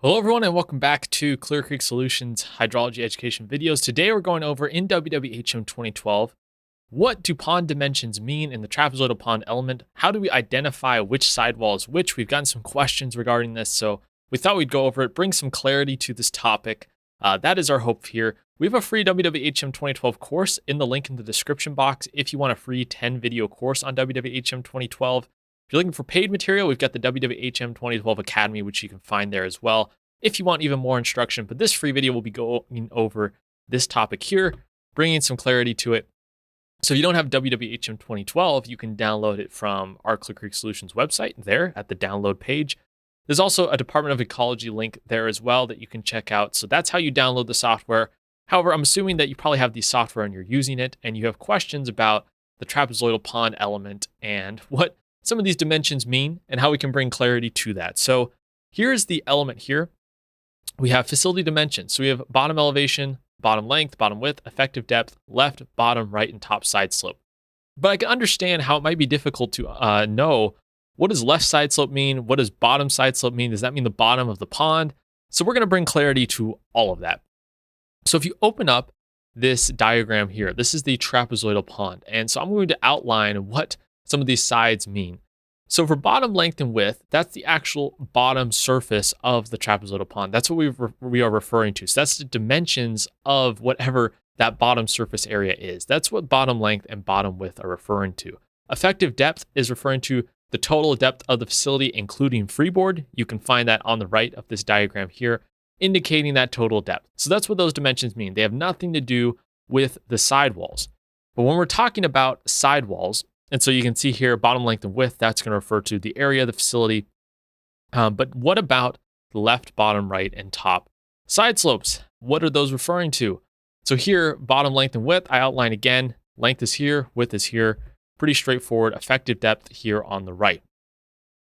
Hello everyone and welcome back to Clear Creek Solutions hydrology education videos. Today we're going over in WWHM 2012, what do pond dimensions mean in the trapezoidal pond element? How do we identify which sidewall is which? We've gotten some questions regarding this, so we thought we'd go over it, bring some clarity to this topic. That is our hope here. We have a free WWHM 2012 course in the link in the description box if you want a free 10 video course on WWHM 2012. If you're looking for paid material, we've got the WWHM 2012 Academy, which you can find there as well if you want even more instruction. But this free video will be going over this topic here, bringing some clarity to it. So if you don't have WWHM 2012, you can download it from our Clear Creek Solutions website there at the download page. There's also a Department of Ecology link there as well that you can check out. So that's how you download the software. However, I'm assuming that you probably have the software and you're using it and you have questions about the trapezoidal pond element and what some of these dimensions mean and how we can bring clarity to that. So here's the element here. We have facility dimensions. So we have bottom elevation, bottom length, bottom width, effective depth, left, bottom, right, and top side slope. But I can understand how it might be difficult to know what does left side slope mean? What does bottom side slope mean? Does that mean the bottom of the pond? So we're going to bring clarity to all of that. So if you open up this diagram here, this is the trapezoidal pond. And so I'm going to outline what some of these sides mean. So for bottom length and width, that's the actual bottom surface of the trapezoidal pond. That's what we are referring to. So that's the dimensions of whatever that bottom surface area is. That's what bottom length and bottom width are referring to. Effective depth is referring to the total depth of the facility, including freeboard. You can find that on the right of this diagram here, indicating that total depth. So that's what those dimensions mean. They have nothing to do with the sidewalls. But when we're talking about sidewalls, and so you can see here, bottom length and width, that's going to refer to the area of the facility. But what about the left, bottom, right, and top side slopes? What are those referring to? So here, bottom length and width, I outline again. Length is here, width is here. Pretty straightforward. Effective depth here on the right.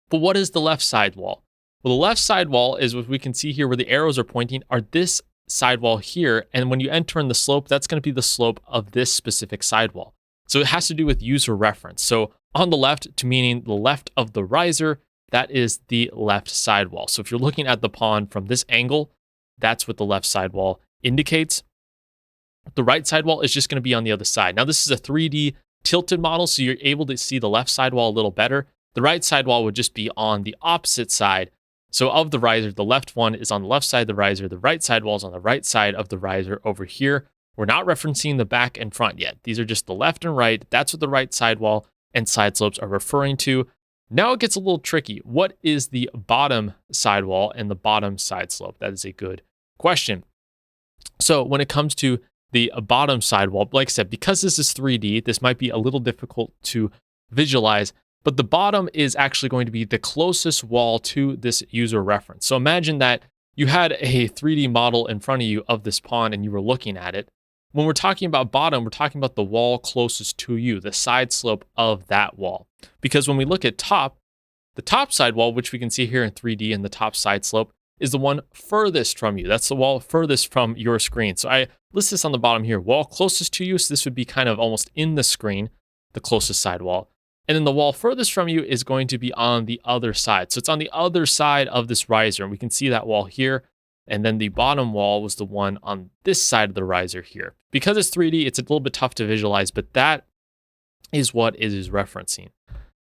But what is the left sidewall? Well, the left sidewall is what we can see here where the arrows are pointing are this sidewall here. And when you enter in the slope, that's going to be the slope of this specific sidewall. So it has to do with user reference. So on the left, to meaning the left of the riser, that is the left sidewall. So if you're looking at the pond from this angle, that's what the left sidewall indicates. The right sidewall is just going to be on the other side. Now this is a 3D tilted model, so you're able to see the left sidewall a little better. The right sidewall would just be on the opposite side. So of the riser, the left one is on the left side of the riser. The right sidewall is on the right side of the riser over here. We're not referencing the back and front yet. These are just the left and right. That's what the right sidewall and side slopes are referring to. Now it gets a little tricky. What is the bottom sidewall and the bottom side slope? That is a good question. So when it comes to the bottom sidewall, like I said, because this is 3D, this might be a little difficult to visualize, but the bottom is actually going to be the closest wall to this user reference. So imagine that you had a 3D model in front of you of this pond and you were looking at it. When we're talking about bottom, we're talking about the wall closest to you, the side slope of that wall. Because when we look at top, the top side wall, which we can see here in 3D in the top side slope, is the one furthest from you. That's the wall furthest from your screen. So I list this on the bottom here, wall closest to you. So this would be kind of almost in the screen, the closest side wall. And then the wall furthest from you is going to be on the other side. So it's on the other side of this riser. And we can see that wall here. And then the bottom wall was the one on this side of the riser here. Because it's 3D, it's a little bit tough to visualize, but that is what it is referencing.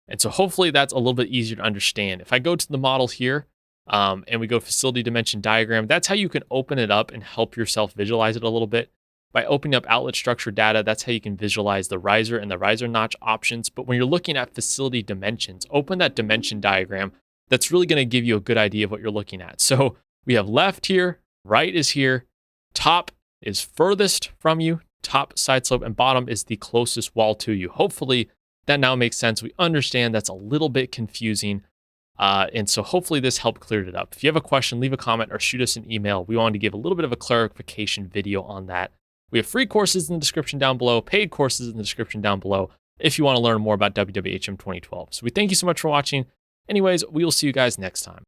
And so hopefully that's a little bit easier to understand. If I go to the model here and we go facility dimension diagram, that's how you can open it up and help yourself visualize it a little bit. By opening up outlet structure data, that's how you can visualize the riser and the riser notch options. But when you're looking at facility dimensions, open that dimension diagram. That's really going to give you a good idea of what you're looking at. So we have left here, right is here, top is furthest from you, top side slope, and bottom is the closest wall to you. Hopefully that now makes sense. We understand that's a little bit confusing. And so hopefully this helped clear it up. If you have a question, leave a comment or shoot us an email. We wanted to give a little bit of a clarification video on that. We have free courses in the description down below, paid courses in the description down below if you want to learn more about WWHM 2012. So we thank you so much for watching. Anyways, we will see you guys next time.